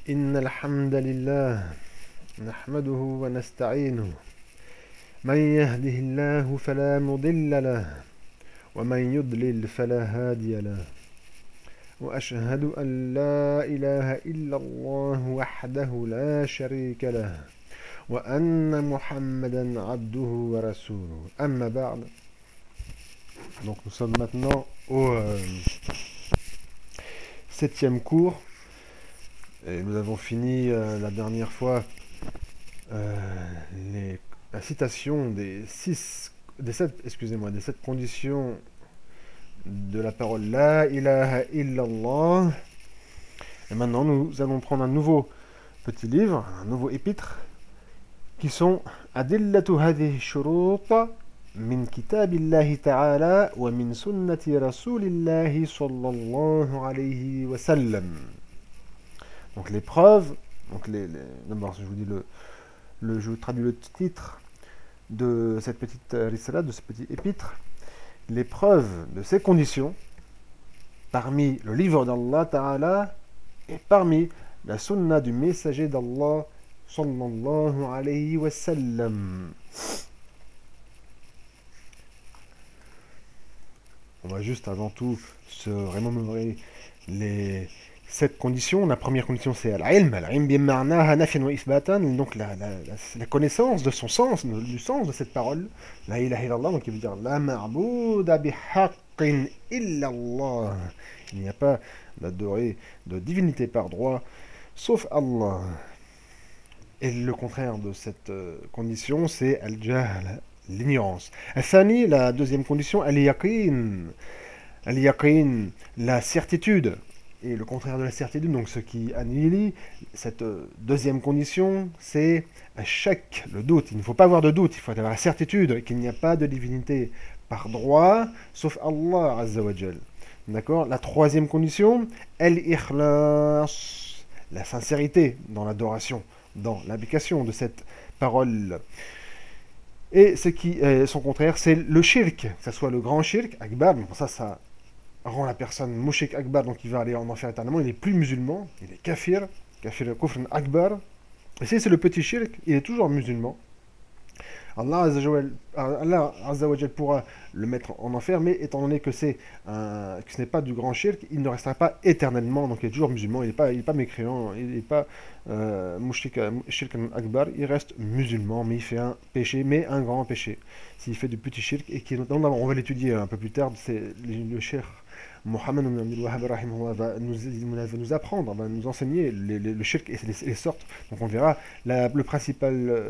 إن الحمد لله نحمده ونستعينه من يهده الله فلا مضل له ومن يضلل فلا هادي له وأشهد أن لا إله إلا الله وحده لا شريك له وأن محمدا عبده ورسوله أما بعد. Donc nous sommes maintenant au septième cours et nous avons fini la dernière fois la citation des sept conditions de la parole La ilaha illallah. Et maintenant nous allons prendre un nouveau petit livre, un nouveau épître qui sont Adillatu hadhihi shurut min kitabillahi ta'ala wa min sunnati rasulillahi sallallahu alayhi wa sallam. Donc les preuves, donc d'abord je vous dis je vous traduis le titre de cette petite risala, de ce petit épître, les preuves de ces conditions parmi le livre d'Allah Ta'ala et parmi la sunna du messager d'Allah sallallahu alayhi wa sallam. On va juste avant tout se remémorer les 7 conditions. La première condition c'est al-ilm bima'naha nafyan wa ithbatan, donc la connaissance de son sens, du sens de cette parole, la ilaha illallah, donc qui veut dire la ma'bouda bihaqqin illallah. Il n'y a pas d'adoré de divinité par droit sauf Allah. Et le contraire de cette condition c'est al-jahl, l'ignorance. Al-thani, la deuxième condition, al-yaqin, la certitude. Et le contraire de la certitude, donc ce qui annule cette deuxième condition, c'est shak, le doute. Il ne faut pas avoir de doute, il faut avoir la certitude qu'il n'y a pas de divinité par droit, sauf Allah Azza wa Jal. D'accord. La troisième condition, al-ikhlas, la sincérité dans l'adoration, dans l'application de cette parole. Et ce qui est son contraire, c'est le shirk, que ce soit le grand shirk, akbar, ça rend la personne mushrik akbar, donc il va aller en enfer éternellement, il n'est plus musulman, il est kafir kufr akbar. Et si c'est le petit shirk, il est toujours musulman. Allah Azza wa Jal pourra le mettre en enfer, mais étant donné que ce n'est pas du grand shirk, il ne restera pas éternellement, donc il est toujours musulman, il n'est pas mécréant, il n'est pas mushrik shirk akbar, il reste musulman, mais il fait un péché, mais un grand péché. S'il fait du petit shirk, et qui on va l'étudier un peu plus tard, c'est le cheikh Mohammed ibn Abdul Wahhab va nous apprendre, va nous enseigner le shirk et les sortes. Donc on verra, le principal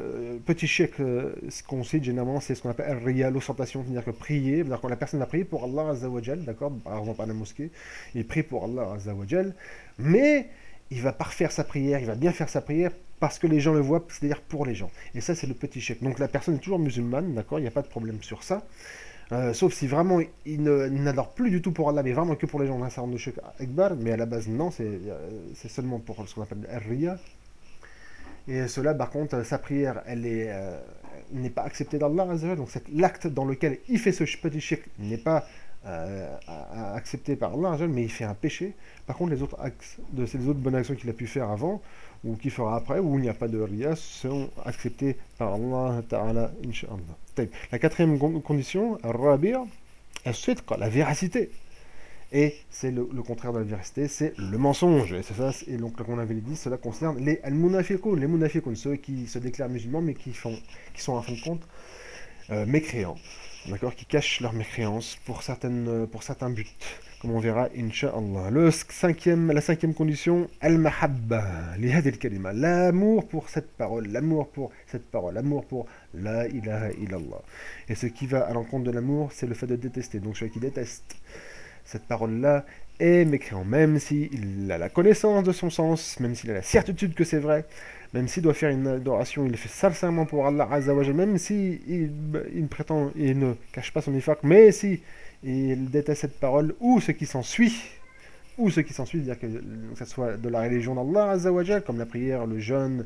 petit shirk, ce qu'on cite généralement, c'est ce qu'on appelle al-riya, l'ostentation, c'est-à-dire que prier, c'est-à-dire que la personne va prier pour Allah Azza wa Jal, d'accord, par exemple à la mosquée, il prie pour Allah Azza wa Jal, mais il va parfaire sa prière, il va bien faire sa prière parce que les gens le voient, c'est-à-dire pour les gens. Et ça, c'est le petit shirk. Donc la personne est toujours musulmane, d'accord, il n'y a pas de problème sur ça. Sauf si vraiment il n'adore plus du tout pour Allah, mais vraiment que pour les gens, ça rentre de shirk akbar, mais à la base non, c'est seulement pour ce qu'on appelle al-riya. Et cela, par contre, sa prière, elle n'est pas acceptée d'Allah Azza wa Jal, donc l'acte dans lequel il fait ce petit shirk n'est pas accepté par Allah Azza wa Jal, mais il fait un péché. Par contre, les autres bonnes actions qu'il a pu faire avant, ou qu'il fera après, où il n'y a pas de riya, sont acceptés par Allah Ta'ala, Inch'Allah. La quatrième condition, al-rabi', al-sidq, la véracité. Et c'est le contraire de la véracité, c'est le mensonge. Et c'est ça, et donc comme on avait dit, cela concerne les munafiqun, ceux qui se déclarent musulmans, mais qui sont en fin de compte mécréants, d'accord, qui cachent leur mécréance pour certains buts, comme on verra, Inch'Allah. La cinquième condition, al-mahabba, li hadhihi al-kalima, l'amour pour cette parole, l'amour pour la ilaha illallah. Et ce qui va à l'encontre de l'amour, c'est le fait de détester. Donc celui qui déteste cette parole-là est mécréant, même s'il a la connaissance de son sens, même s'il a la certitude que c'est vrai, même s'il doit faire une adoration, il le fait sincèrement pour Allah Azza wa Jal, même s'il prétend, il ne cache pas son nifaq, mais si il déteste cette parole, ou ce qui s'ensuit, c'est-à-dire que ce soit de la religion d'Allah Azza wa Jal, comme la prière, le jeûne,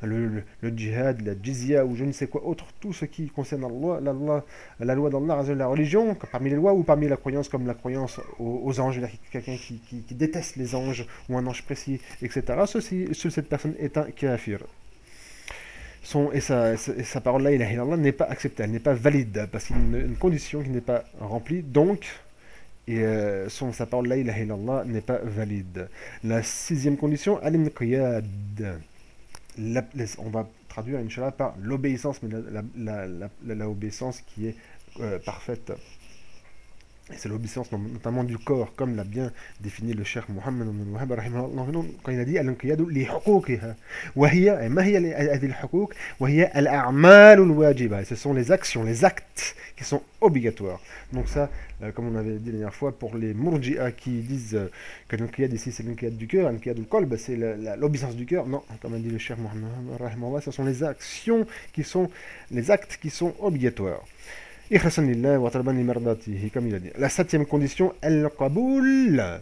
le djihad, la jizya ou je ne sais quoi autre, tout ce qui concerne Allah, la loi d'Allah, la religion, parmi les lois ou parmi la croyance, comme la croyance aux anges, quelqu'un qui déteste les anges ou un ange précis, etc. Cette personne est un kafir. Sa parole la ilaha illallah n'est pas acceptée, elle n'est pas valide, parce qu'il y a une condition qui n'est pas remplie, donc sa parole la ilaha illallah n'est pas valide. La sixième condition, al-inqiyad. On va traduire, Inch'Allah, par l'obéissance, mais l'obéissance qui est parfaite. Et c'est l'obéissance notamment du corps, comme l'a bien défini le cheikh Mohammed ibn Wahhab quand il a dit al-inqiyadu li huquqiha wa hiya ma hiya hadhihi al-huquq wa hiya al-a'mal al-wajiba. Ce sont les actions, les actes qui sont obligatoires. Donc ça, comme on avait dit la dernière fois, pour les murji'a qui disent que l'inqiyad ici c'est l'inqiyad du cœur, l'inqiyad al-qalb c'est l'obéissance du cœur. Non, comme a dit le cheikh Mohammed, ce sont les actions qui sont, les actes qui sont obligatoires. Comme il a dit. La septième condition, al-qaboul.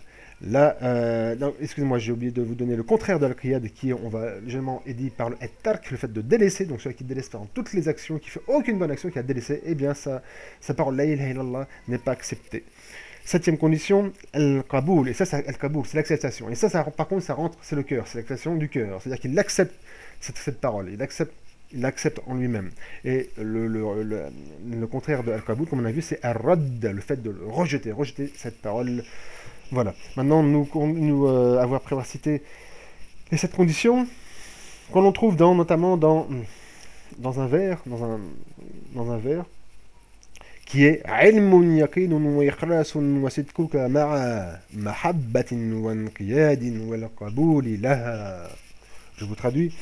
Excusez-moi, j'ai oublié de vous donner le contraire de al-qiyad, qui on va généralement dit par le tark, le fait de délaisser, donc celui qui délaisse dans toutes les actions, qui fait aucune bonne action, qui a délaissé, eh bien sa parole la ilaha illallah n'est pas acceptée. Septième condition, al-qaboul, et ça al-qaboul, c'est l'acceptation. Et ça par contre, ça rentre, c'est le cœur, c'est l'acceptation du cœur, c'est-à-dire qu'il accepte cette parole, il accepte en lui-même. Et le contraire de al-qaboul, comme on a vu, c'est al-radd, le fait de rejeter cette parole. Voilà. Maintenant, nous avoir cité les 7 conditions qu'on l'on trouve notamment dans un verre, qui est ilmun yaqinun wa ikhlasun wa sidquka ma'a mahabbatin wa inqiyadin wal qabuli laha. Je vous traduis.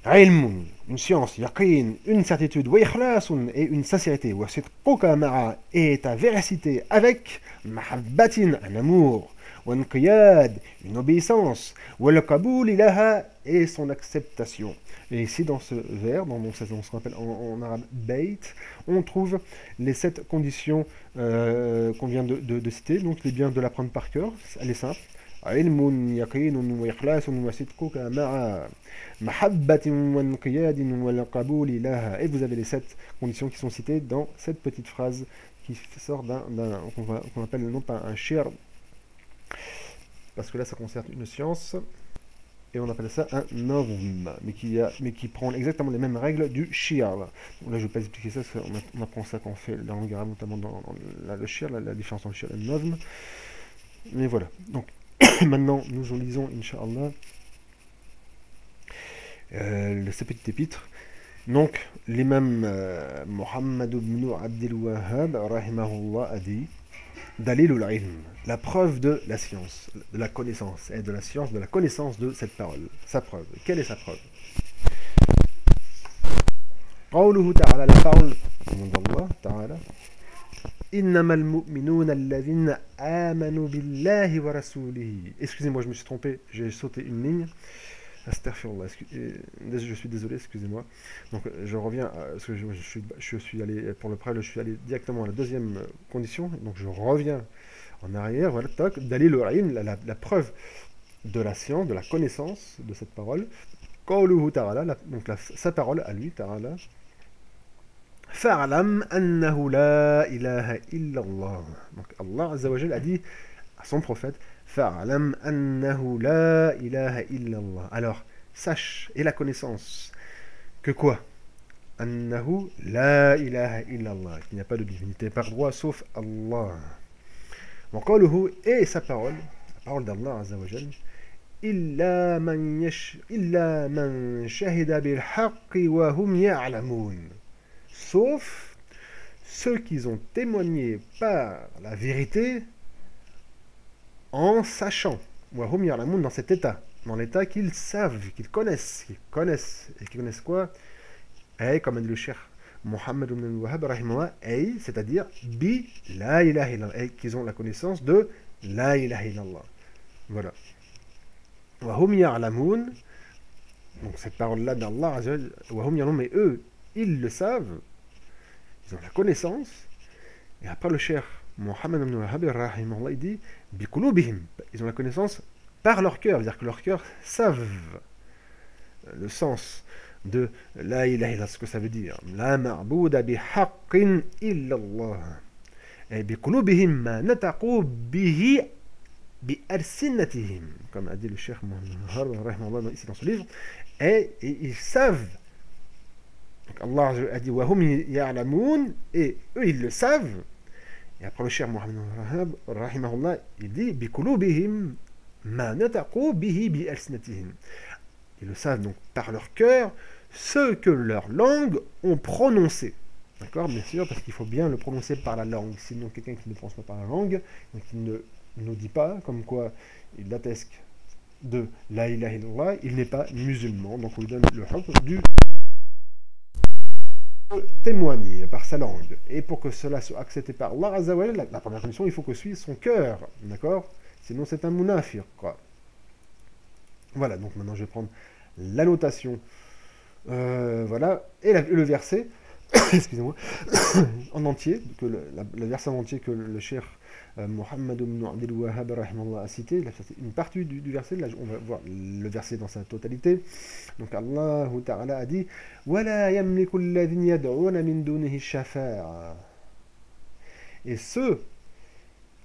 Ilmun, une science, yaqin, une certitude, wa ikhlasun, et une sincérité, wa sidquka ma'a, et ta véracité avec mahabbatin, un amour, wa inqiyad, une obéissance, wal qabuli laha, et son acceptation. Et ici, dans ce vers, dans ce qu'on appelle en arabe bait, on trouve les 7 conditions qu'on vient de citer. Donc, il est bien de l'apprendre par cœur, elle est simple. علم يقين وإخلاص وصدقك مع محبة وانقياد والقبول لها. Et vous avez les 7 conditions qui sont citées dans cette petite phrase qui sort qu'on appelle non pas un shir, parce que là ça concerne une science, et on appelle ça un nazm, mais qui prend exactement les mêmes règles du shir. Là je ne vais pas expliquer ça, parce qu'on apprend ça quand on fait la langue arabe, notamment dans le shir, la différence entre le shir et le nazm. Mais voilà, donc maintenant, nous en lisons, Inch'Allah, ce petit épître. Donc, l'imam Muhammad ibn Abdul Wahhab, rahimahullah, a dit Dalilul ilm, la preuve de la science, de la connaissance, et de la science, de la connaissance de cette parole. Sa preuve. Quelle est sa preuve? Qawluhu ta'ala, la parole d'Allah ta'ala. Innamal mu'minuna alladhina amanu billahi wa rasulihi. Excusez-moi, je me suis trompé, j'ai sauté une ligne. Astaghfirullah, je suis désolé, excusez-moi. Donc je reviens, parce que je suis allé, pour le préalable, je suis allé directement à la deuxième condition, donc je reviens en arrière, voilà, toc, dalil al-ilm, la preuve de la science, de la connaissance de cette parole. Qawluhu ta'ala, donc sa parole à lui, ta'ala. Fa'alam annahu la ilaha illallah. Donc Allah Azza wa Jal a dit à son prophète Fa'alam annahu la ilaha illallah. Alors, sache, et la connaissance, que quoi? Annahu la ilaha illallah. Qu'il n'y a pas de divinité par droit sauf Allah. Wa qawluhu, et sa parole, la parole d'Allah Azza wa Jal, illa man shahida bil haqqi wa hum ya'lamun. Sauf ceux qui ont témoigné par la vérité en sachant, dans cet état, dans l'état qu'ils savent, qu'ils connaissent. Et qu'ils connaissent quoi? Comme a dit le cheikh Mohammed ibn Wahhab, c'est-à-dire bi la ilaha illallah, qu'ils ont la connaissance de la ilaha illallah. Voilà. Wa hum ya'lamun, donc cette parole-là d'Allah, wa hum ya'lamun, mais eux, ils le savent, ils ont la connaissance. Et après le cheikh Mohammed ibn Wahhab, il dit biqulubihim, ils ont la connaissance par leur cœur, c'est-à-dire que leur cœur savent le sens de la ilaha illallah, ce que ça veut dire. La ma'bouda bi haqqin illallah. Et bi qulubihim ma nataqu bihi bi alsinatihim, comme a dit le cheikh Mohammed ici dans ce livre. Et ils savent. Donc Allah a dit wa hum ya'lamoun, et eux ils le savent. Et après le cheikh Mohammed rahimahullah, il dit bi qulubihim ma nataqu bihi bi alsinatihim. Ils le savent donc par leur cœur, ce que leur langue ont prononcé. D'accord, bien sûr, parce qu'il faut bien le prononcer par la langue. Sinon, quelqu'un qui ne prononce pas par la langue, donc il ne nous dit pas, comme quoi il atteste de la ilaha illallah, il n'est pas musulman. Donc on lui donne le hukm du témoigner par sa langue. Et pour que cela soit accepté par Allah Azza wa Jalla, la première condition, il faut que suive son cœur. D'accord, sinon c'est un munafiq, quoi. Voilà, donc maintenant je vais prendre la notation, voilà, et le verset, excusez-moi, en entier, que le verset en entier que le cheikh Mohammed ibn Abdel Wahhab a cité, une partie du verset, là on va voir le verset dans sa totalité. Donc Allah Ta'ala a dit وَلَا يَمْلِكُ الَّذِينَ يَدْعُونَ مِن دُونِهِ الشَّفَاعَةَ. Et ceux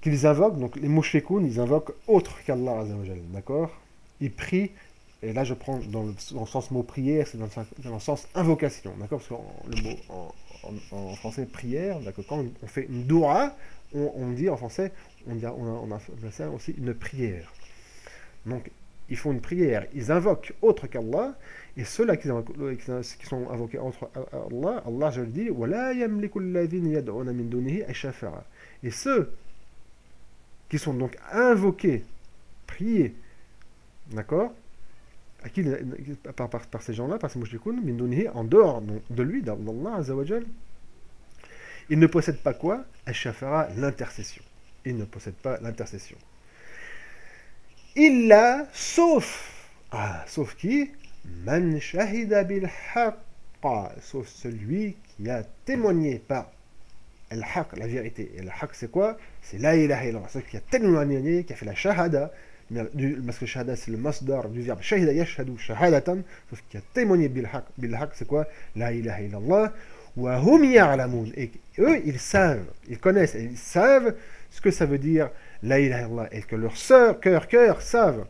qu'ils invoquent, donc les mushrikoun, ils invoquent autre qu'Allah Azza wa Jalla, d'accord? Ils prient, et là je prends dans le sens mot prière, c'est dans le sens invocation, d'accord? Parce que le mot en français prière, d'accord, quand on fait une doua, on dit en français, on a ça aussi une prière. Donc ils font une prière, ils invoquent autre qu'Allah, et ceux-là qui sont invoqués autre Allah, Allah je le dis, وَلَا يَمْلِكُ الَّذِينَ يَدْعُونَ مِن دُونِهِ الشَّفَاعَةَ. Et ceux qui sont donc invoqués, priés, d'accord, à qui, par ces gens-là, par ces mushrikoun, min dunihi, en dehors de lui, d'Allah Azza wa Jal, ils ne possèdent pas quoi? Al-Shafara, l'intercession. Ils ne possèdent pas l'intercession. Illa, sauf qui? Man shahida bil haqqa, sauf celui qui a témoigné par al-haq, la vérité. Et le haq, c'est quoi? C'est la ilaha illallah, celui qui a témoigné, qui a fait la shahada, parce que shahada c'est le masdar du verbe shahida yashhadu shahadatan, sauf qui a témoigné bil haq, c'est quoi? La ilaha illallah. Wa hum ya'lamoun, et eux ils savent, ils connaissent, et ils savent ce que ça veut dire la ilaha illallah, et que leur cœur savent,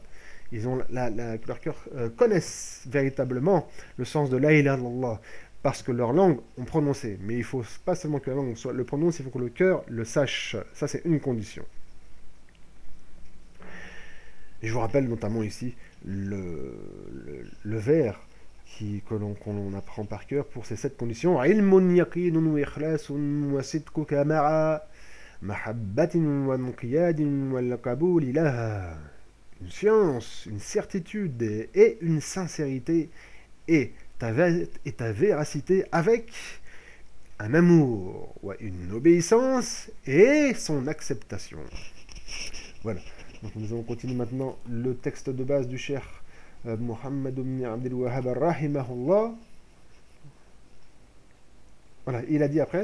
ils ont leur cœur connaissent véritablement le sens de la ilaha illallah, parce que leur langue ont prononcé. Mais il faut pas seulement que la langue le prononce, il faut que le cœur le sache. Ça c'est une condition. Et je vous rappelle notamment ici le vers qu'on apprend par cœur pour ces 7 conditions. Ilmun yaqinun wa ikhlasun wa sidquka ma'a mahabbatin wa muqyadin wal qabul laha. Une science, une certitude et une sincérité et ta véracité avec un amour, ou une obéissance et son acceptation. Voilà. Donc nous allons continuer maintenant le texte de base du cheikh Mohammed ibn Abdel Wahhab rahimahullah. Voilà, il a dit après.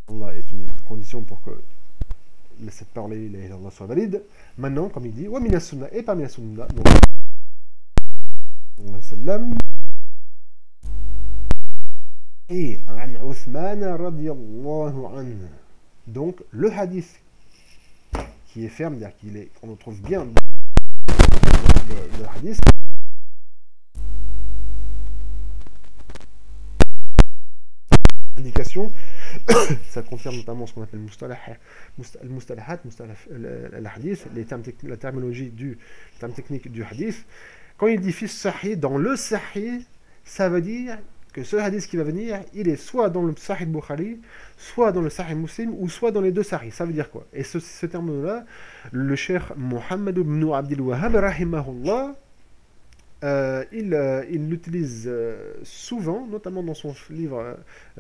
Allah est une condition pour que cette parole Allah soit valide. Maintenant, comme il dit, wa mina sunna, et parmi la sunna, donc et an Uthman radiyallahu anhu. Donc le hadith qui est ferme, c'est-à-dire qu'on le trouve bien le hadith, indication, ça concerne notamment ce qu'on appelle al-mustalahat, al-hadith, la terminologie le terme technique du hadith. Quand il dit fils sahih, dans le sahih, ça veut dire que ce hadith qui va venir, il est soit dans le Sahih Bukhari, soit dans le Sahih Muslim, ou soit dans les deux Sahih. Ça veut dire quoi? Et ce terme-là, le cheikh Mohammed ibn Abdel Wahhab, rahimahullah, il l'utilise souvent, notamment dans son livre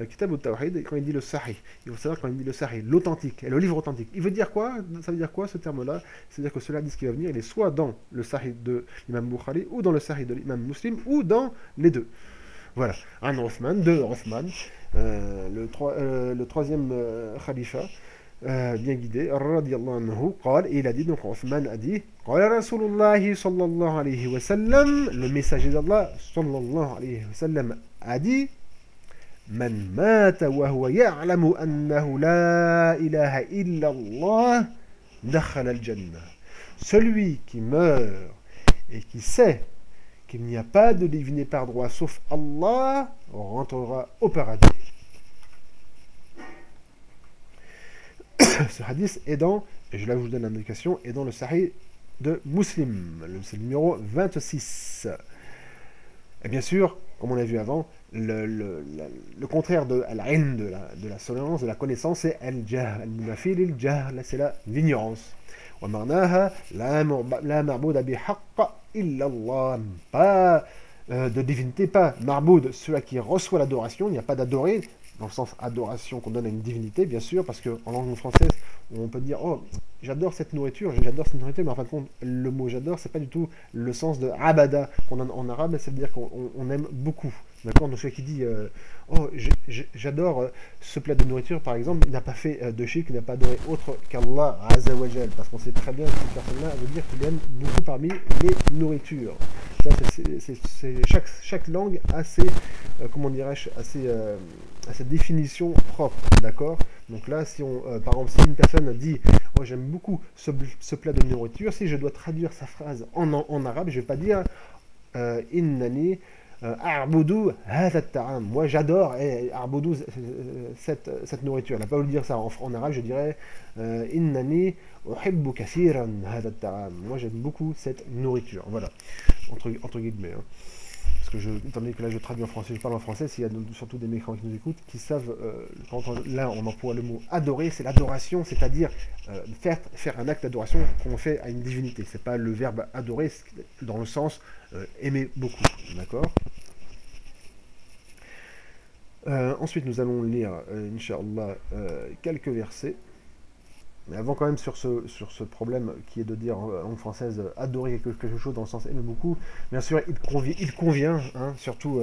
Kitab al-Tawhid, quand il dit le Sahih. Il faut savoir quand il dit le Sahih, l'authentique, et le livre authentique. Il veut dire quoi? Ça veut dire quoi ce terme-là? C'est-à-dire que ce hadith qui va venir, il est soit dans le Sahih de l'imam Bukhari, ou dans le Sahih de l'imam Muslim, ou dans les deux. Voilà, un Othman, 2 Othman, le troisième khalifa bien guidé, radiyallahu anhu, قال, et il a dit, donc Othman a dit, قال رسول الله صلى الله عليه وسلم, le messager d'Allah, صلى الله عليه وسلم, a dit, من مات وهو يعلم أنه لا إله إلا الله دخل الجنة. Celui qui meurt et qui sait qu'il n'y a pas de diviné par droit sauf Allah rentrera au paradis. Ce hadith est dans, et je là vous donne l'indication, est dans le Sahih de Muslim, c'est le numéro 26. Et bien sûr, comme on l'a vu avant, le contraire de al-ilm, de la solence, de la connaissance, c'est al-jahl, al-munafil, al-jahl, c'est l'ignorance. ومعناها لا معبود بحق إلا الله, pas de divinité, pas marboud, celui qui reçoit l'adoration, il n'y a pas d'adoré, dans le sens adoration qu'on donne à une divinité, bien sûr, parce qu'en langue française, on peut dire, oh, j'adore cette nourriture, mais en fin de compte, le mot j'adore, c'est pas du tout le sens de abada qu'on a en arabe, ça veut dire qu'on aime beaucoup. D'accord. Donc celui qui dit, oh, j'adore ce plat de nourriture, par exemple, il n'a pas fait de shirk, il n'a pas adoré autre qu'Allah Azza wa Jal, parce qu'on sait très bien que cette personne-là veut dire qu'il aime beaucoup parmi les nourritures. Ça, chaque langue a ses, comment dirais-je, a ses définitions propres, d'accord. Donc là, si on, par exemple, si une personne dit, oh, j'aime beaucoup ce plat de nourriture, si je dois traduire sa phrase en arabe, je ne vais pas dire innani a'budu hadha at-ta'am. Moi, j'adore a'budu cette nourriture. Elle n'a pas voulu dire ça en arabe, je dirais innani uhibbu kathiran hadha at-ta'am. Moi, j'aime beaucoup cette nourriture. Voilà, entre guillemets. Hein. Parce que étant donné que là je traduis en français, je parle en français, s'il y a surtout des mécréants qui nous écoutent, qui savent, là on emploie le mot adorer, c'est l'adoration, c'est-à-dire faire un acte d'adoration qu'on fait à une divinité. C'est pas le verbe adorer dans le sens aimer beaucoup, d'accord. Ensuite nous allons lire, Inch'Allah, quelques versets. Mais avant quand même sur ce problème qui est de dire en langue française adorer quelque chose dans le sens aimer beaucoup, bien sûr il convient hein, surtout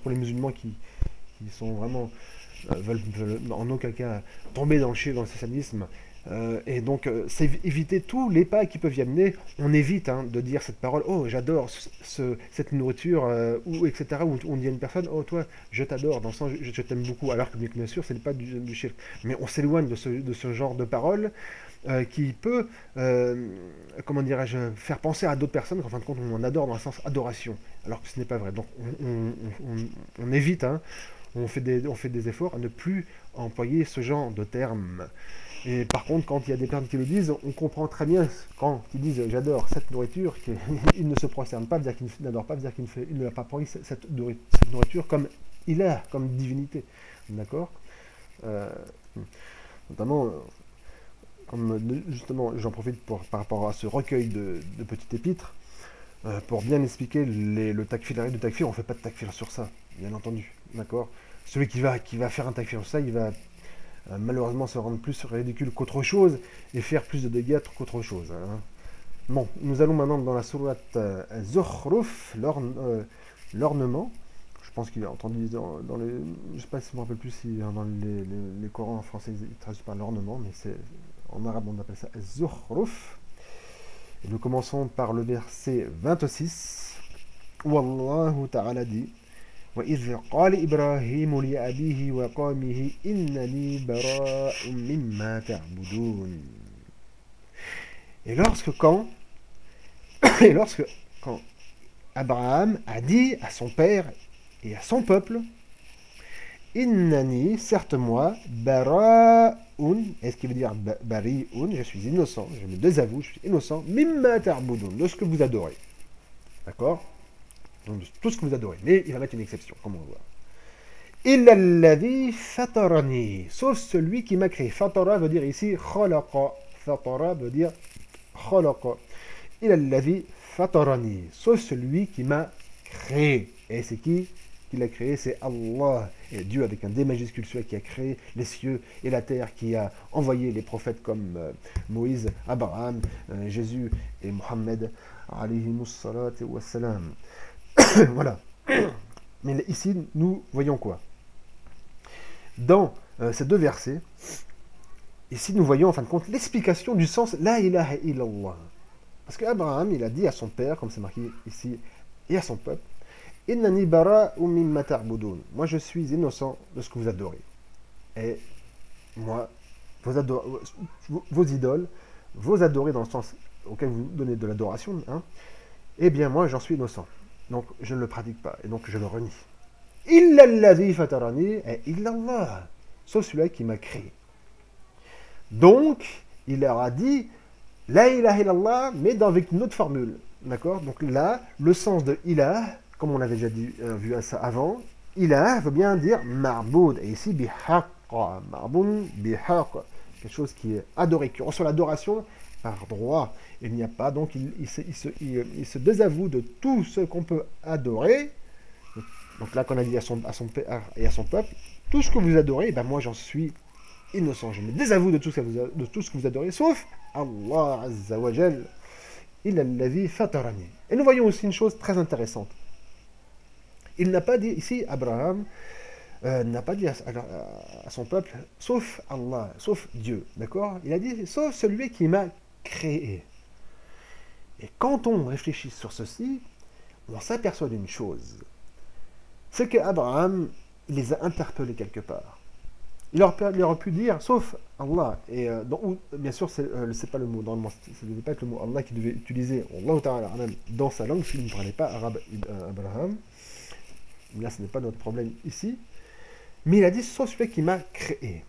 pour les musulmans qui sont vraiment veulent en aucun cas tomber dans le satanisme. Et donc, c'est éviter tous les pas qui peuvent y amener. On évite hein, de dire cette parole, oh j'adore cette nourriture, ou etc. Où on dit à une personne, oh toi, je t'adore, dans le sens je t'aime beaucoup, alors que bien sûr, ce n'est pas du shirk. Mais on s'éloigne de ce genre de parole qui peut, comment dirais-je, faire penser à d'autres personnes qu'en fin de compte on adore dans le sens adoration, alors que ce n'est pas vrai. Donc on évite, hein, on fait des efforts à ne plus employer ce genre de termes. Et par contre, quand il y a des personnes qui le disent, on comprend très bien quand ils disent j'adore cette nourriture, qu'ils ne se prosternent pas, dire qu'ils n'adorent pas, dire qu'ils ne l'a pas pris cette nourriture comme ilah, comme divinité. D'accord. Notamment, comme justement, j'en profite par rapport à ce recueil de petites épîtres, pour bien expliquer le takfir, l'arrêt de takfir, on ne fait pas de takfir sur ça, bien entendu. D'accord. Celui qui va faire un takfir sur ça, il va malheureusement se rendre plus ridicule qu'autre chose et faire plus de dégâts qu'autre chose. Hein. Bon, nous allons maintenant dans la sourate Zukhruf, l'ornement. Je pense qu'il est entendu dans les. Je ne sais pas si je me rappelle plus si dans les Corans en français ils traduisent par l'ornement, mais en arabe on appelle ça Zukhruf. Et nous commençons par le verset 26 où Allah Ta'ala dit وإذ قال إبراهيم لأبيه وقومه إنني براء مما تعبدون. Et quand Abraham a dit à son père et à son peuple, Innani, certes moi, bara'un, est-ce qu'il veut dire bari'un, je suis innocent, je me désavoue, je suis innocent, mimma ta'budun, de ce que vous adorez. D'accord. Donc tout ce que vous adorez. Mais il va mettre une exception, comme on va voir. Illa alladhi fatarani, sauf celui qui m'a créé. Fatara veut dire ici khalaqa. Fatara veut dire khalaqa. Illa alladhi fatarani, sauf celui qui m'a créé. Et c'est qui l'a créé? C'est Allah. Et Dieu avec un D majuscule, celui qui a créé les cieux et la terre, qui a envoyé les prophètes comme Moïse, Abraham, Jésus et Mohammed, alayhimus salatu wassalam. Voilà. Mais ici, nous voyons quoi? Dans ces deux versets, ici, nous voyons en fin de compte l'explication du sens La ilaha illallah. Parce qu'Abraham, il a dit à son père, comme c'est marqué ici, et à son peuple, Innani bara'u mimma ta'budun. Moi, je suis innocent de ce que vous adorez. Et moi, vos idoles, vos adorés dans le sens auquel vous donnez de l'adoration, hein, eh bien, moi, j'en suis innocent. Donc, je ne le pratique pas. Et donc, je le renie. Illa alladhi fatarani et illallah. Sauf celui-là qui m'a créé. Donc, il leur a dit La ilaha illallah, mais avec une autre formule. D'accord? Donc là, le sens de ilah, comme on avait déjà vu ça avant, ilah veut bien dire ma'boud. Et ici, bihaqqa. Ma'boud bihaqqa. Quelque chose qui est adoré, qui reçoit l'adoration par droit. Il n'y a pas, donc il se désavoue de tout ce qu'on peut adorer. Donc là, qu'on a dit à son père et à son peuple, tout ce que vous adorez, eh ben moi j'en suis innocent. Je me désavoue de tout ce que vous adorez, sauf Allah Azza wa Jal, il alladhi fatarani. Et nous voyons aussi une chose très intéressante. Il n'a pas dit, ici, Abraham, n'a pas dit à son peuple, sauf Allah, sauf Dieu, d'accord? Il a dit, sauf celui qui m'a créé. Et quand on réfléchit sur ceci, on s'aperçoit d'une chose. C'est qu'Abraham, il les a interpellés quelque part. Il aurait pu dire, sauf Allah, et bien sûr, c'est pas le mot, normalement, ça ne devait pas être le mot Allah qui devait utiliser Allah Ta'ala dans sa langue, s'il ne parlait pas arabe, Abraham. Là, ce n'est pas notre problème ici. Mais il a dit, sauf celui qui m'a créé.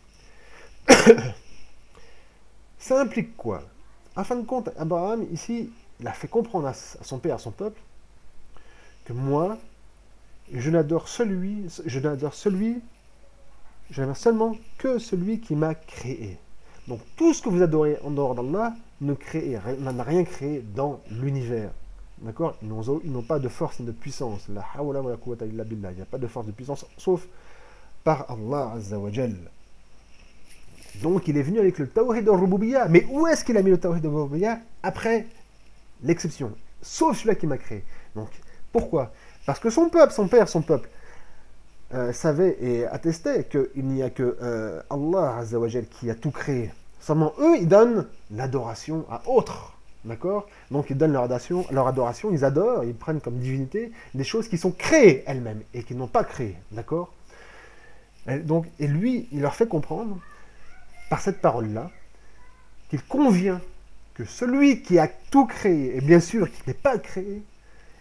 Ça implique quoi? En fin de compte, Abraham, ici, il a fait comprendre à son père, à son peuple, que moi, je n'adore seulement que celui qui m'a créé. Donc tout ce que vous adorez en dehors d'Allah n'a rien créé dans l'univers. D'accord? Ils n'ont pas de force ni de puissance. La hawla wa la quwwata illa billah. Il n'y a pas de force de puissance sauf par Allah Azza wa Jal. Donc il est venu avec le tawhid al-rububiyya. Mais où est-ce qu'il a mis le tawhid al-rububiyya? Après l'exception. Sauf celui-là qui m'a créé. Donc pourquoi? Parce que son peuple, son peuple, savait et attestait qu'il n'y a que Allah Azza wa Jal qui a tout créé. Seulement eux, ils donnent l'adoration à autres. D'accord? Donc ils donnent leur adoration, ils adorent, ils prennent comme divinité des choses qui sont créées elles-mêmes et qui n'ont pas créé. D'accord? Et lui, il leur fait comprendre, par cette parole-là, qu'il convient que celui qui a tout créé, et bien sûr qui n'est pas créé,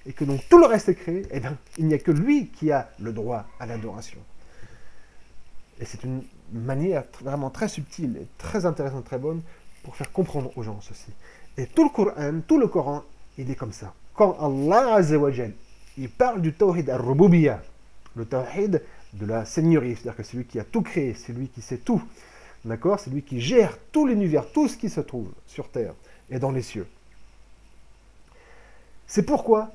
et que donc tout le reste est créé, eh bien, il n'y a que lui qui a le droit à l'adoration. Et c'est une manière vraiment très subtile et très intéressante, très bonne, pour faire comprendre aux gens ceci. Et tout le Coran, il est comme ça. Quand Allah Azza wa Jal, il parle du tawhid al-rububiyya, le tawhid de la seigneurie, c'est-à-dire que c'est lui qui a tout créé, c'est lui qui sait tout, d'accord? C'est lui qui gère tout l'univers, tout ce qui se trouve sur terre et dans les cieux. C'est pourquoi?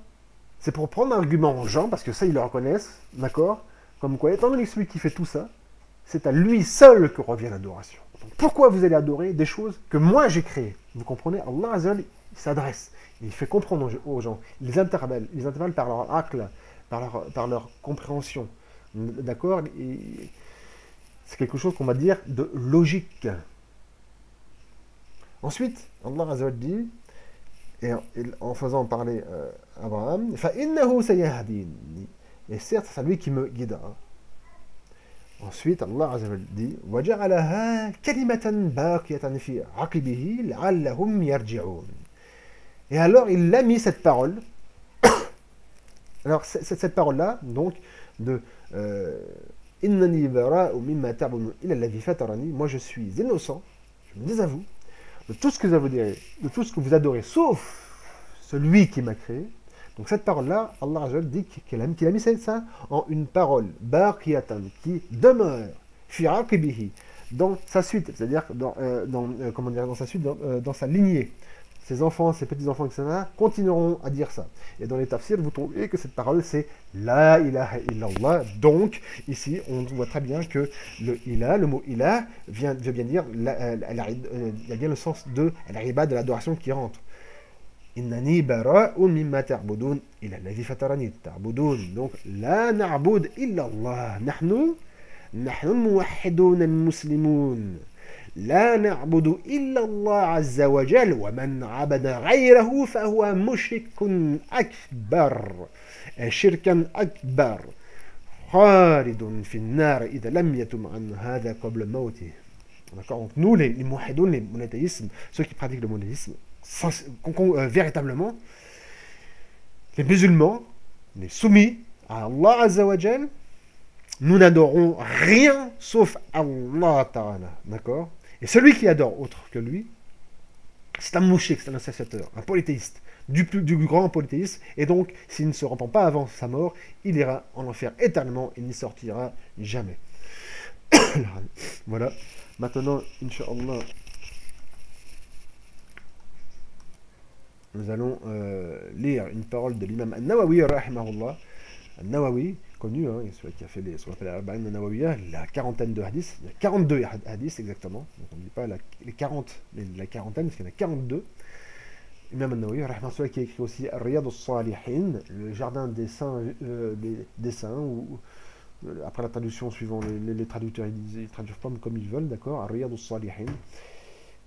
C'est pour prendre un argument aux gens, parce que ça, ils le reconnaissent, d'accord? Comme quoi, étant donné que celui qui fait tout ça, c'est à lui seul que revient l'adoration. Donc, pourquoi vous allez adorer des choses que moi j'ai créées? Vous comprenez? Allah Azza, il s'adresse, il fait comprendre aux gens, il les interpelle par leur aql, par leur compréhension, d'accord? C'est quelque chose qu'on va dire de logique. Ensuite, Allah Azza dit, et en faisant parler Abraham, فَإِنَّهُ سَيَهْدِينِ. Et certes, c'est lui qui me guidera. Ensuite, Allah Azza wa dit وَجَعَلَهَا كَلِمَةً بَاقِيَةً فِي عَقِبِهِ لَعَلَّهُمْ يَرْجِعُونَ. Et alors, il a mis cette parole. Alors, cette parole-là, donc, de إِنَّنِي بَرَاءٌ مِمَّا تَعْبُدُونَ إِلَّا الَّذِي فَطَرَنِي. Moi, je suis innocent, je me désavoue de tout ce que vous adorez, sauf celui qui m'a créé. Donc cette parole-là, Allah Azza wa Jalla dit qu'il a mis ça en une parole, baqiyatan, qui demeure, fi aqibihi, dans sa suite, c'est-à-dire dans sa suite, dans sa lignée. Ses enfants, ses petits-enfants, etc., continueront à dire ça. Et dans les tafsirs, vous trouvez que cette parole, c'est La ilaha illallah. Donc, ici, on voit très bien que le mot ilah, veut bien dire, il y a bien le sens de l'ibad, de l'adoration qui rentre. Innani bara'un mimma ta'budun illa alladhi fatarani ta'budun. Donc, la na'bud illallah. Nahnu muwahhidun al-muslimun. لا نعبد إلا الله عز وجل ومن عبد غيره فهو مشرك أكبر شركا أكبر خالد في النار إذا لم يتم عن هذا قبل موته. D'accord. Donc nous, les muwahhidoun, les monothéismes, ceux qui pratiquent le monothéisme, véritablement, les musulmans, les soumis à Allah Azza wa Jal, nous n'adorons rien sauf Allah Ta'ala. D'accord. Et celui qui adore autre que lui, c'est un mouchik, c'est un associateur, un polythéiste, du grand polythéiste, et donc, s'il ne se repent pas avant sa mort, il ira en enfer éternellement, il n'y sortira jamais. Voilà. Maintenant, Inch'Allah, nous allons lire une parole de l'imam An-Nawawi, rahimahullah. An-Nawawi, connu, hein, celui qui a fait ce qu'on appelle l'Arba'in An-Nawawiyya, la quarantaine de hadiths, il y a 42 hadiths exactement, donc on ne dit pas les 40, mais la quarantaine, parce qu'il y en a 42. Imam An-Nawawi, rahimahullah, qui a écrit aussi Riyad al-Salihin, le jardin des saints, ou après la traduction suivant les traducteurs, ils traduisent pas comme ils veulent, d'accord, Riyad al-Salihin.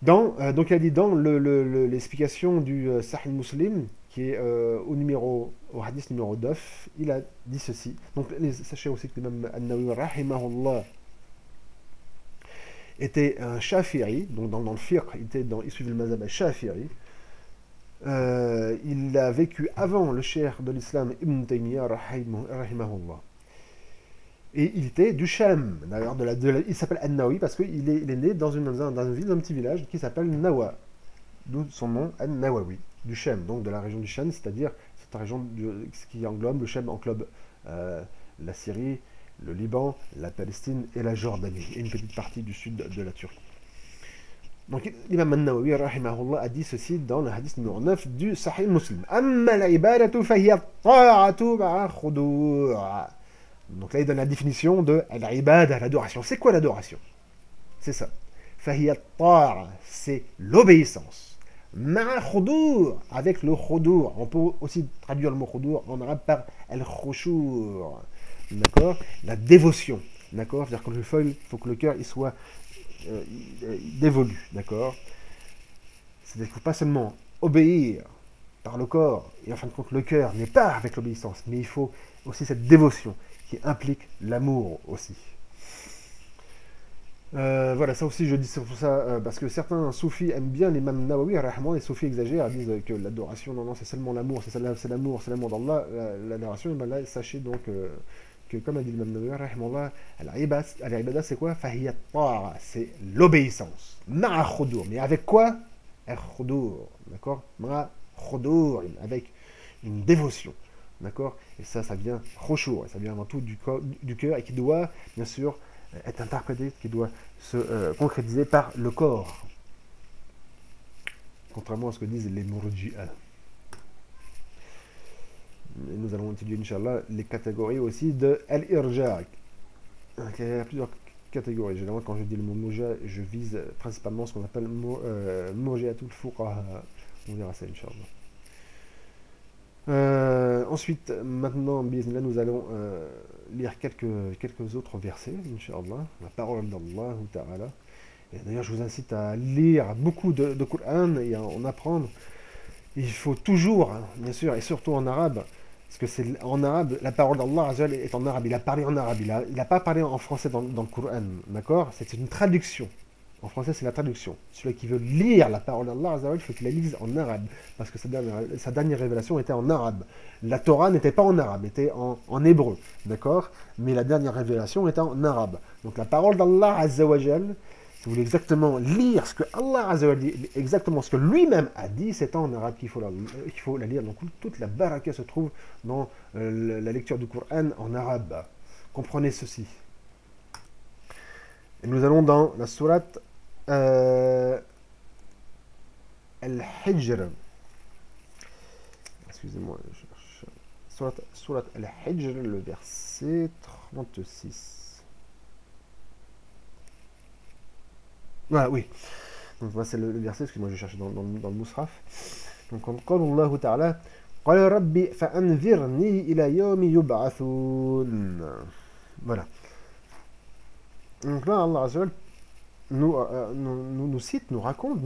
Donc il a dit dans l'explication du Sahih Muslim, qui est au hadith numéro 9, il a dit ceci. Donc sachez aussi que l'imam An-Nawawi, rahimahullah, était un Shafi'i, donc dans le fiqh, il suivait le mazhab al-Shafi'i. Il a vécu avant le cheikh de l'islam Ibn Taymiyyah, rahimahullah. Et il était du Sham. D'ailleurs, il s'appelle An-Nawawi parce qu'il est né dans une ville, dans un petit village qui s'appelle Nawa. D'où son nom, An-Nawawi, du Sham, donc de la région du Sham, c'est-à-dire cette région qui englobe, le Sham englobe la Syrie, le Liban, la Palestine et la Jordanie, et une petite partie du sud de la Turquie. Donc l'imam An-Nawawi, rahimahullah, a dit ceci dans le hadith numéro 9 du Sahih Muslim. Amma al-ibadatu fahiya ta'atu ma'a khudu'. Donc là, il donne la définition de l'ibada, l'adoration. C'est quoi l'adoration? C'est ça. Fahiya ta'a, c'est l'obéissance. Ma'a khudu', avec le khudu'. On peut aussi traduire le mot khudu' en arabe par al-khushu'. D'accord? La dévotion. D'accord? C'est-à-dire que il faut que le cœur il soit dévolu. D'accord? C'est-à-dire qu'il ne faut pas seulement obéir par le corps, et en fin de compte, le cœur n'est pas avec l'obéissance, mais il faut aussi cette dévotion qui implique l'amour aussi. Voilà, ça aussi je dis pour ça, parce que certains soufis aiment bien l'imam Nawawi, les soufis exagèrent, ils disent que l'adoration, non, c'est seulement l'amour, c'est l'amour d'Allah, l'adoration, et bien là, sachez donc que comme a dit l'imam Nawawi, al-ibada c'est quoi? Fahiya ta'a, c'est l'obéissance, ma'a khudur, mais avec quoi? Al-khudur, d'accord? Ma'a khudur, avec une dévotion. D'accord? Et ça vient khushu', ça vient avant tout du cœur et qui doit, bien sûr, être interprété, qui doit se concrétiser par le corps. Contrairement à ce que disent les murji'a. Et nous allons étudier, Inch'Allah, les catégories aussi de al-irja'. Il y a plusieurs catégories. Généralement, quand je dis le mot murja', je vise principalement ce qu'on appelle murji'atul fuqaha. On verra ça, Inch'Allah. Ensuite, maintenant, nous allons lire quelques autres versets, Inch'Allah, la parole d'Allah Ta'ala. Et d'ailleurs, je vous incite à lire beaucoup de Coran et à en apprendre. Il faut toujours, bien sûr, et surtout en arabe, parce que c'est en arabe, la parole d'Allah est en arabe. Il a parlé en arabe, il n'a pas parlé en français dans le Coran, d'accord? C'est une traduction. En français, c'est la traduction. Celui qui veut lire la parole d'Allah, il faut qu'il la lise en arabe, parce que sa dernière révélation était en arabe. La Torah n'était pas en arabe, était en hébreu, d'accord? Mais la dernière révélation était en arabe. Donc la parole d'Allah, Azzawajal, si vous voulez exactement lire ce que Allah Azzawajal dit, exactement ce que lui-même a dit, c'est en arabe qu'il faut la lire. Donc toute la baraka se trouve dans la lecture du Coran en arabe. Comprenez ceci. Et nous allons dans la sourate Al-Hijr. Excusez-moi, je cherche. Sourate Al-Hijr, le verset 36. Voilà, oui. Donc, c'est le verset, parce que moi je cherche dans le Mus'haf. Donc, on قال الله تعالى قال ربي فأنذرني إلى يوم يبعثون. Voilà. Donc là, Allah Azza wa Jalla nous cite, nous raconte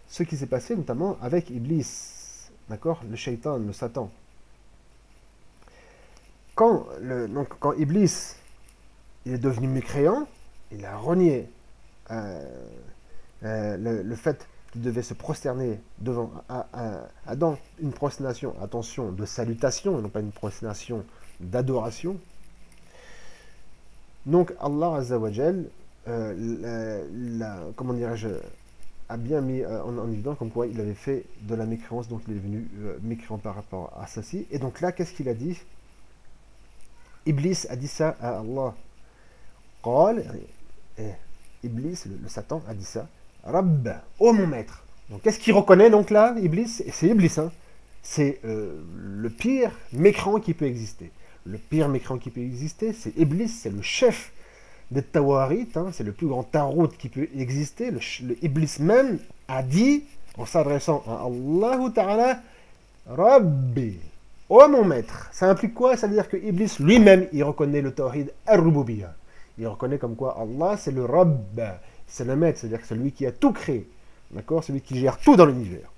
ce qui s'est passé notamment avec Iblis, d'accord, le shaitan, le Satan. Quand Iblis il est devenu mécréant, il a renié le fait qu'il devait se prosterner devant Adam, une prosternation, attention, de salutation, et non pas une prosternation d'adoration. Donc Allah Azza wa Jal, comment dirais-je, a bien mis en évidence comme quoi il avait fait de la mécréance, donc il est devenu mécréant par rapport à ceci. Et donc là, qu'est-ce qu'il a dit? Iblis a dit ça à Allah. Iblis, le Satan, a dit ça. Rabb, oh mon maître. Donc qu'est-ce qu'il reconnaît donc là, Iblis? C'est Iblis, hein. C'est le pire mécréant qui peut exister. Le pire mécréant qui peut exister, c'est Iblis, c'est le chef des Tawarites, hein, c'est le plus grand tarout qui peut exister. Le Iblis même a dit, en s'adressant à Allah Ta'ala, Rabbi, oh mon maître. Ça implique quoi? Ça veut dire que Iblis lui-même, il reconnaît le Tawhid al-Rububiyya. Il reconnaît comme quoi Allah, c'est le Rabb, c'est le maître, c'est-à-dire que c'est lui qui a tout créé. D'accord? Celui qui gère tout dans l'univers.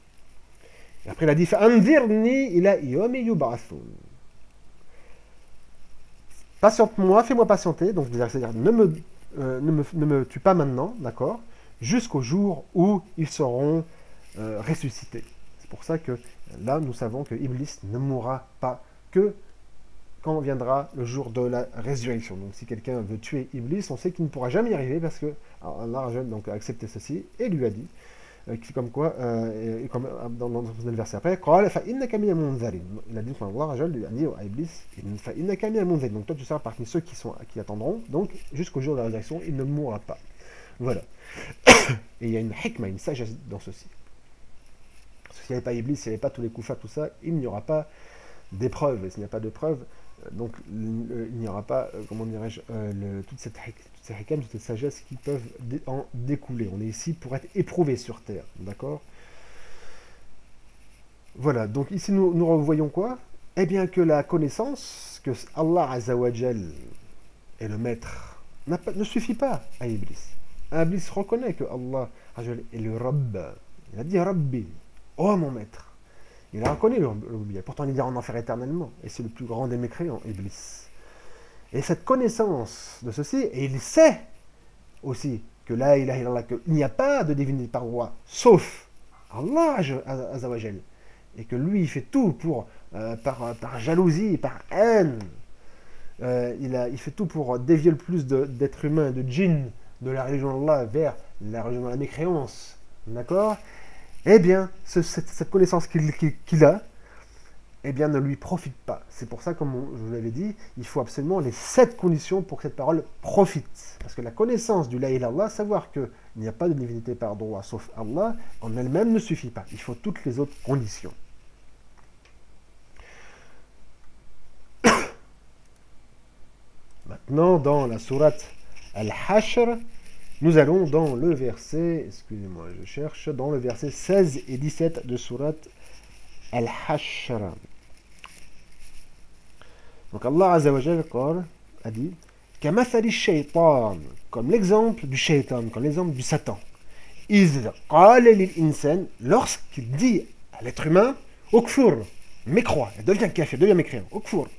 Et après, il a dit, Fa'anzirni ila yomi yub'athun. Patiente-moi, fais-moi patienter, donc c'est-à-dire ne me tue pas maintenant, d'accord, jusqu'au jour où ils seront ressuscités. C'est pour ça que là, nous savons que Iblis ne mourra pas que quand viendra le jour de la résurrection. Donc si quelqu'un veut tuer Iblis, on sait qu'il ne pourra jamais y arriver parce que Allah donc, a accepté ceci et lui a dit, comme quoi, comme dans le verset après, il a dit Allah lui a dit à Iblis, donc toi tu seras parmi ceux qui attendront, donc jusqu'au jour de la résurrection, il ne mourra pas. Voilà. Et il y a une hikmah, une sagesse dans ceci. Parce que s'il n'y avait pas Iblis, s'il n'y avait pas tous les koufars, tout ça, il n'y aura pas d'épreuve. Et s'il n'y a pas de preuve, donc il n'y aura pas, comment dirais-je, toute cette hikam, toute cette sagesse qui peuvent en découler. On est ici pour être éprouvé sur terre, d'accord? Voilà, donc ici nous revoyons quoi? Eh bien que la connaissance que Allah Azza wa Jal est le maître ne suffit pas à Iblis. Iblis reconnaît que Allah Azza wa Jal est le Rabb. Il a dit Rabbi, oh mon maître. Il a reconnu le Rububiyya. Pourtant, il est en enfer éternellement. Et c'est le plus grand des mécréants, Iblis. Et cette connaissance de ceci, et il sait aussi que là, il n'y a pas de divinité par droit, sauf Allah Azza wa Jal. Et que lui, il fait tout pour, par jalousie, par haine. Il fait tout pour dévier le plus d'êtres humains, de djinns, de la religion d'Allah vers la religion de la mécréance. D'accord? Eh bien, cette connaissance qu'il a, eh bien, ne lui profite pas. C'est pour ça, comme je vous l'avais dit, il faut absolument les 7 conditions pour que cette parole profite. Parce que la connaissance du La ilaha illallah, savoir qu'il n'y a pas de divinité par droit sauf Allah, en elle-même ne suffit pas. Il faut toutes les autres conditions. Maintenant, dans la sourate Al-Hashr, nous allons dans le verset, excusez-moi, je cherche, dans le verset 16 et 17 de sourate Al-Hashr. Donc Allah Azza wa Jal a dit Kamathali shaytan, comme l'exemple du shaytan, comme l'exemple du Satan. Iz qala lil insan, lorsqu'il dit à l'être humain, Okfur, mécroit, il devient kafir, devient mécréant, Okfur.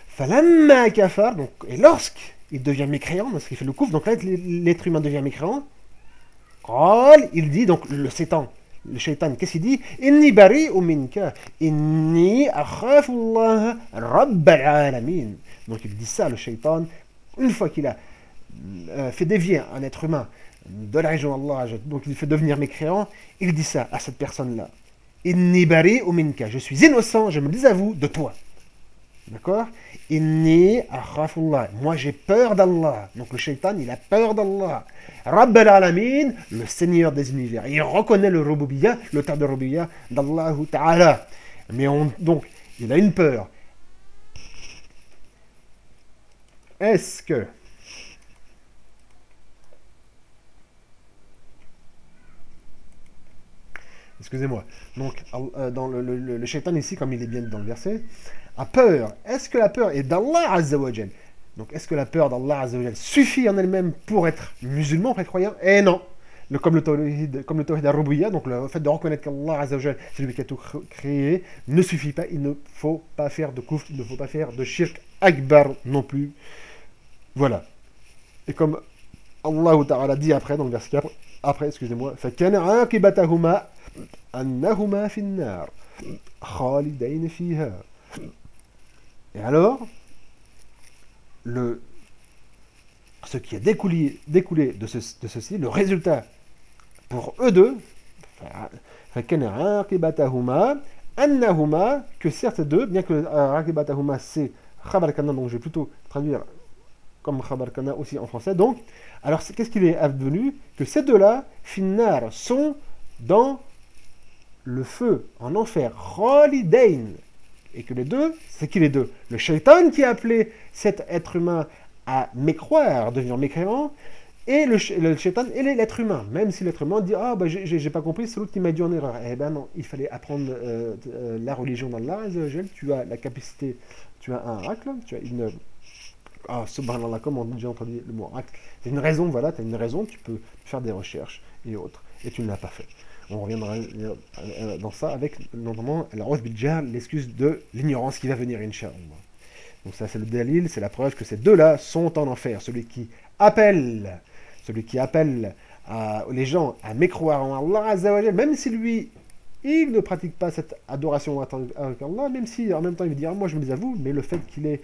Falamma kafar, donc, et lorsqu'il devient mécréant, parce qu'il fait le kouf, donc là l'être humain devient mécréant, il dit, donc le Satan, le shaitan, qu'est-ce qu'il dit? Inni bari'u minka, inni akhafu Allah rabbal alamin. Donc il dit ça, le shaitan, une fois qu'il a fait dévier un être humain de la région d'Allah, donc il fait devenir mécréant, il dit ça à cette personne-là. Inni bari'u minka, je suis innocent, je me désavoue de toi. D'accord? Inni akhafullah. Moi j'ai peur d'Allah. Donc le shaitan, il a peur d'Allah. Rabbal alamin, le Seigneur des univers. Il reconnaît le rububiyya, le terme de rububiyya d'Allah Ta'ala. Mais donc, il a une peur. Est-ce que excusez-moi. Donc, dans le shaitan ici, comme il est bien dans le verset, a peur. Est-ce que la peur est d'Allah Azza wa Jal? Donc est-ce que la peur d'Allah Azza wa Jal suffit en elle-même pour être musulman, pour être croyant? Eh non. Comme le tawhid al-rububiyya, donc le fait de reconnaître qu'Allah Azza wa Jal, c'est lui qui a tout créé, ne suffit pas. Il ne faut pas faire de kufr, il ne faut pas faire de shirk akbar non plus. Voilà. Et comme Allah Ta'ala dit après, dans le verset 4, après, excusez-moi, فَكَانَ عَاقِبَتَهُمَا أَنَّهُمَا فِي النَّارِ خَالِدَيْنِ فِيهَا. Et alors, ce qui a découlé de ceci, le résultat pour eux deux, فَكَانَ عَاقِبَتَهُمَا أَنَّهُمَا, que certes deux, bien que عَاقِبَتَهُمَا c'est khabar kana, donc je vais plutôt traduire comme khabar kana aussi en français. Donc, alors qu'est-ce qu'il est advenu? Que ces deux-là, finnar, sont dans le feu, en enfer, khalidain. Et que les deux, c'est qui les deux? Le shaitan qui a appelé cet être humain à mécroire, devenir mécréant, et le shaitan et l'être humain. Même si l'être humain dit ah bah j'ai pas compris, c'est l'autre qui m'a dit en erreur. Eh ben non, il fallait apprendre la religion d'Allah. Tu as la capacité, tu as un oracle, tu as une subhanallah, comme on dit, j'ai entendu le mot oracle. Tu as une raison, voilà, tu as une raison, tu peux faire des recherches et autres. Et tu ne l'as pas fait. On reviendra dans ça avec notamment l'excuse de l'ignorance qui va venir, Inch'Allah. Donc ça c'est le dalil, c'est la preuve que ces deux-là sont en enfer. Celui qui appelle les gens à mécroire en Allah Azza wa Jal, même si lui, il ne pratique pas cette adoration avec Allah, même si en même temps il veut dire moi je me désavoue, mais le fait qu'il ait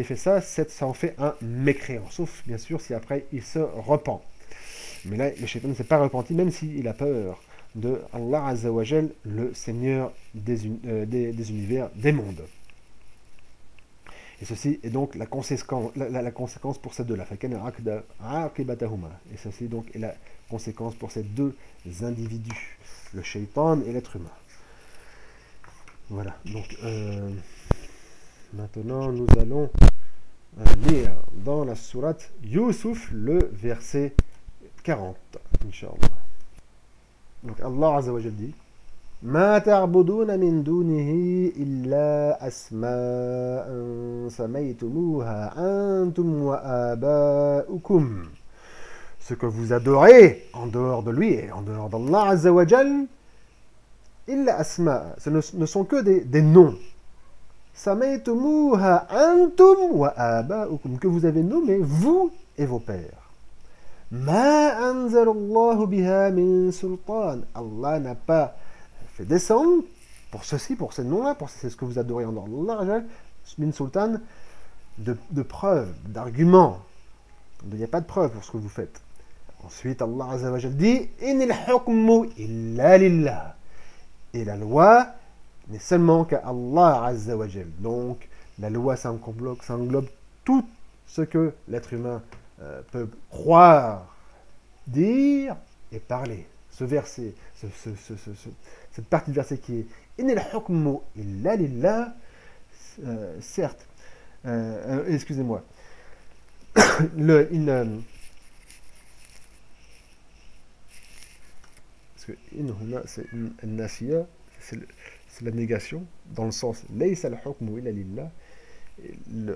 fait ça, ça en fait un mécréant. Sauf bien sûr si après il se repent. Mais là, le shaitan ne s'est pas repenti, même s'il a peur de Allah Azza wa Jal, le Seigneur des univers, des mondes. Et ceci est donc la conséquence pour ces deux-là. Et ceci donc est la conséquence pour ces deux individus, le shaitan et l'être humain. Voilà, donc maintenant nous allons lire dans la sourate Yusuf le verset 40, Inch'Allah. Donc Allah Azza wa Jal dit ما تعبدون من دونه إلا أسماء سميتموها أنتم وآباؤكم. Ce que vous adorez en dehors de lui et en dehors d'Allah Azza wa Jal, إلا أسماء, ce ne sont que des noms. سميتموها أنتم وآباؤكم, que vous avez nommé vous et vos pères. ما أنزل الله بها من سلطان. Allah n'a pas fait descendre pour ceci, pour ces noms-là, c'est ce que vous adorez en dehors d'Allah, min sultan, de preuves, d'arguments. Il n'y a pas de preuves pour ce que vous faites. Ensuite, Allah Azza wa Jal dit Inil hukmu illa lillah. Et la loi n'est seulement qu'à Allah Azza wa Jal. Donc, la loi, ça englobe tout ce que l'être humain peut croire, dire et parler. Ce verset, cette partie du verset qui est Inil hukmu illa lillah, certes, excusez-moi, parce que in c'est une nafiya, c'est la négation, dans le sens laysa al hukmu illa lillah.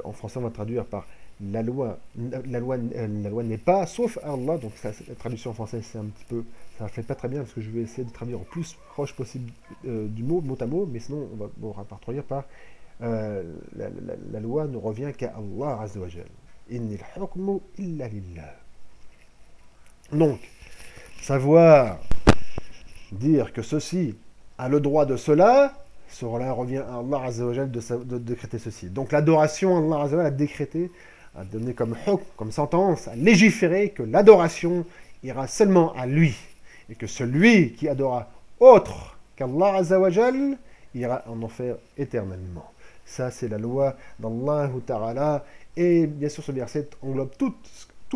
En français on va traduire par la loi n'est pas sauf à Allah. Donc la traduction en français c'est un petit peu, ça ne fait pas très bien parce que je vais essayer de traduire au plus proche possible du mot à mot, mais sinon on va traduire par la loi ne revient qu'à Allah Azza wa Jal. Innil hukmu illa lillah. Donc savoir dire que ceci a le droit de cela, cela revient à Allah Azza wa Jal de décréter ceci. Donc l'adoration, Allah Azza wa Jal a décrété, a donné comme hukm, comme sentence, a légiféré que l'adoration ira seulement à lui, et que celui qui adora autre qu'Allah Azza wa Jal ira en enfer éternellement. Ça c'est la loi d'Allah Ta'ala, et bien sûr ce verset englobe tout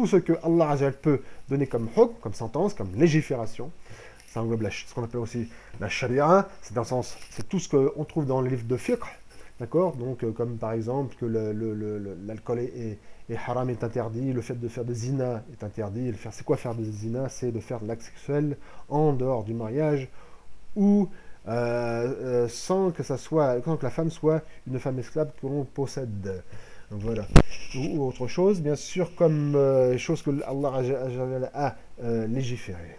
ce que Allah Azza wa Jal peut donner comme hukm, comme sentence, comme légifération. Ça englobe ce qu'on appelle aussi la sharia, c'est dans le sens, c'est tout ce qu'on trouve dans le livre de fiqh, d'accord? Donc comme par exemple que l'alcool est haram, est interdit, le fait de faire des zina est interdit. C'est quoi faire des zina? C'est de faire de l'acte sexuel en dehors du mariage ou sans que la femme soit une femme esclave que l'on possède. Voilà. Ou autre chose, bien sûr, comme chose que Allah a légiféré.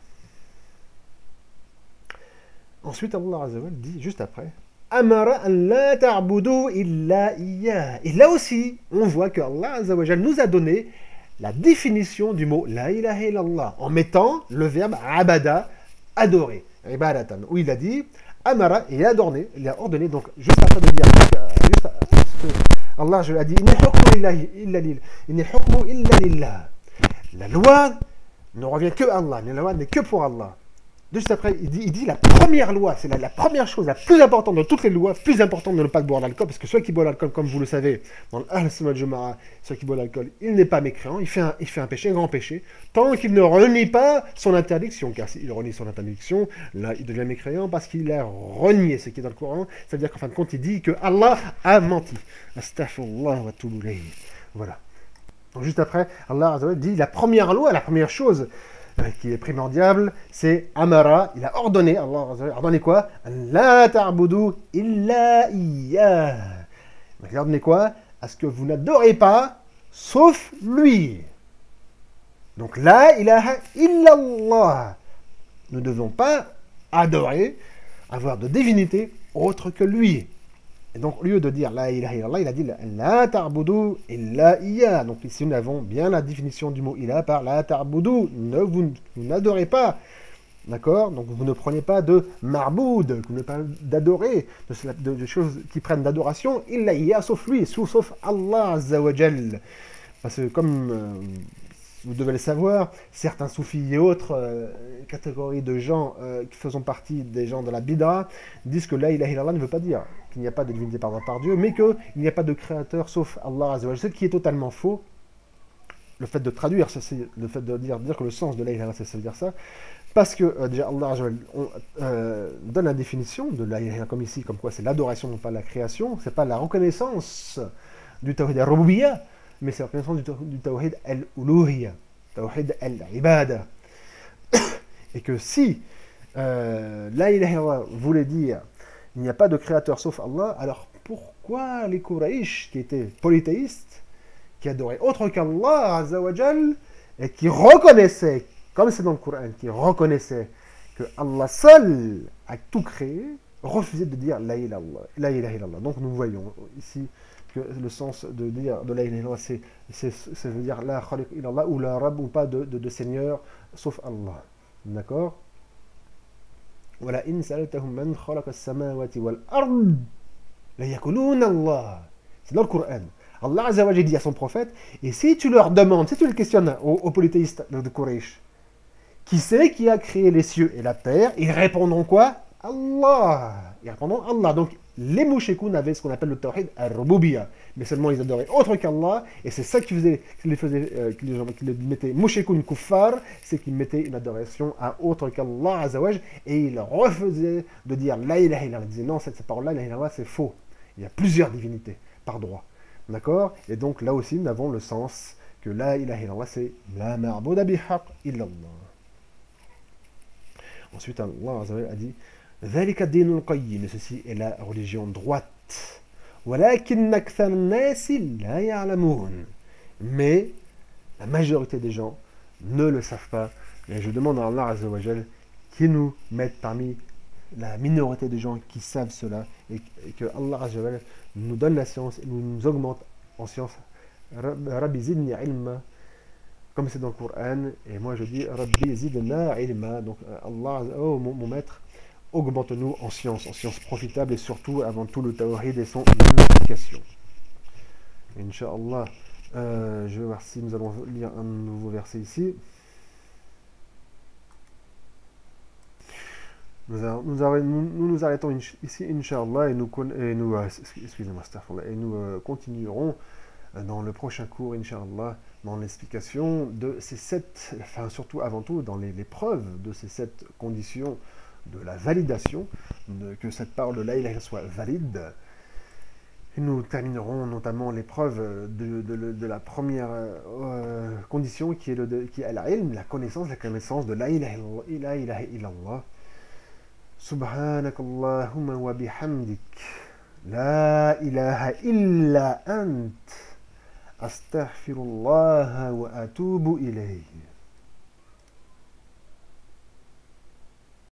Ensuite, Allah Azza wa Jalla dit juste après Amara an la ta'budu illa iyyah. Et là aussi, on voit que Allah Azza wa Jalla nous a donné la définition du mot la ilaha illallah en mettant le verbe abada, adorer, ibadatan, où il a dit Amara, et il a ordonné, donc juste après de dire, juste Allah je l'ai dit, Inni hukmu illa lillah. La loi ne revient que à Allah, la loi n'est que pour Allah. Juste après, il dit la première loi, c'est la première chose, la plus importante de toutes les lois, plus importante de ne pas boire d'alcool, parce que celui qui boit l'alcool, comme vous le savez, dans l'Ahl Sunnah wal Jama'a, celui qui boit l'alcool, il n'est pas mécréant, il fait un péché, un grand péché, tant qu'il ne renie pas son interdiction, car s'il renie son interdiction, là, il devient mécréant parce qu'il a renié ce qui est dans le Coran, c'est-à-dire qu'en fin de compte, il dit que Allah a menti. Astaghfirullah wa atubu ilayhi. Voilà. Donc juste après, Allah dit la première loi, la première chose qui est primordial, c'est Amara, il a ordonné, Allah a ordonné quoi La ta'budu illa iyyah. Il a ordonné quoi À ce que vous n'adorez pas, sauf lui. Donc la ilaha illallah. Nous ne devons pas adorer, avoir de divinité autre que lui. Et donc, au lieu de dire la ilaha illallah, il a dit la ta'budu illa iya. Donc, ici, nous avons bien la définition du mot ilah par la ta'budu. Vous n'adorez pas. D'accord. Donc, vous ne prenez pas de marboud, vous ne pas d'adorer, de choses qui prennent d'adoration, illa iya, sauf lui, sauf Allah Azza wa Jal. Parce que, comme vous devez le savoir, certains soufis et autres catégories de gens qui faisant partie des gens de la bid'a disent que la ilaha illallah ne veut pas dire qu'il n'y a pas de divinité par Dieu, mais qu'il n'y a pas de créateur sauf Allah Azza wa Jalla, ce qui est totalement faux. Le fait de traduire, c'est le fait de dire que le sens de la ilaha illallah, ça veut dire ça, parce que déjà Allah Azza wa Jalla, donne la définition de la ilaha illallah comme ici, comme quoi c'est l'adoration, non pas la création, c'est pas la reconnaissance du tawhid al-rububiyyah, mais c'est la reconnaissance du tawhid al-uluhiyya, tawhid al-ibada. Et que si la ilaha illallah voulait dire il n'y a pas de créateur sauf Allah, alors pourquoi les Quraysh, qui étaient polythéistes, qui adoraient autre qu'Allah Azza wa Jal, et qui reconnaissaient, comme c'est dans le Coran, qui reconnaissaient que Allah seul a tout créé, refusaient de dire la ilaha illallah. Donc nous voyons ici que le sens de dire de la ilaha illallah, c'est de dire la khaliq illallah, ou la rab, ou pas de Seigneur sauf Allah. D'accord. وَلَئِنْ سَأَلْتَهُمْ مَنْ خَلَقَ السَّمَاوَاتِ وَالْأَرْضِ لَيَقُولُونَ اللَّهُ. C'est dans le Coran. Allah Azza wa Jalla dit à son prophète, et si tu leur demandes, si tu le questionnes aux polythéistes de Quraysh, qui c'est qui a créé les cieux et la terre, ils répondront quoi Allah. Ils répondront Allah. Donc les mouchikoun avaient ce qu'on appelle le tawhid al-rububiyyah, mais seulement ils adoraient autre qu'Allah, et c'est ça qui les mettait mouchikoun kuffar, c'est qu'ils mettaient une adoration à autre qu'Allah azawaj, et ils refusaient de dire la ilaha illallah. Ils disaient non, cette parole-là, la ilaha illallah, c'est faux. Il y a plusieurs divinités par droit. D'accord. Et donc là aussi, nous avons le sens que la ilaha illallah, c'est la ma'buda bihaq illallah. Ensuite, Allah azawaj a dit ذلك الدين القيم, ceci est la religion droite. ولكن أكثر الناس لا يعلمون. Mais la majorité des gens ne le savent pas. Et je demande à Allah Azza wa Jal qui nous mette parmi la minorité des gens qui savent cela, et que Allah Azza wa Jal nous donne la science et nous augmente en science. Rabbi zidni ilma, comme c'est dans le Coran, et moi je dis Rabbi zidna ilma. Donc Allah, oh mon maître, augmente-nous en science profitable, et surtout, avant tout, le tawhid et son application. Inch'Allah, je vais voir si nous allons lire un nouveau verset ici. Nous nous arrêtons ici, Inch'Allah, et nous continuerons dans le prochain cours, Inch'Allah, dans l'explication de ces 7, enfin surtout avant tout dans les preuves de ces 7 conditions de la validation, que cette parole de la ilaha soit valide. Et nous terminerons notamment l'épreuve de la première condition qui est l'ilm, la connaissance de la ilaha illallah. Subhanakallahumma wa bihamdik, la ilaha illa ant, Astaghfirullah wa atubu ilayh.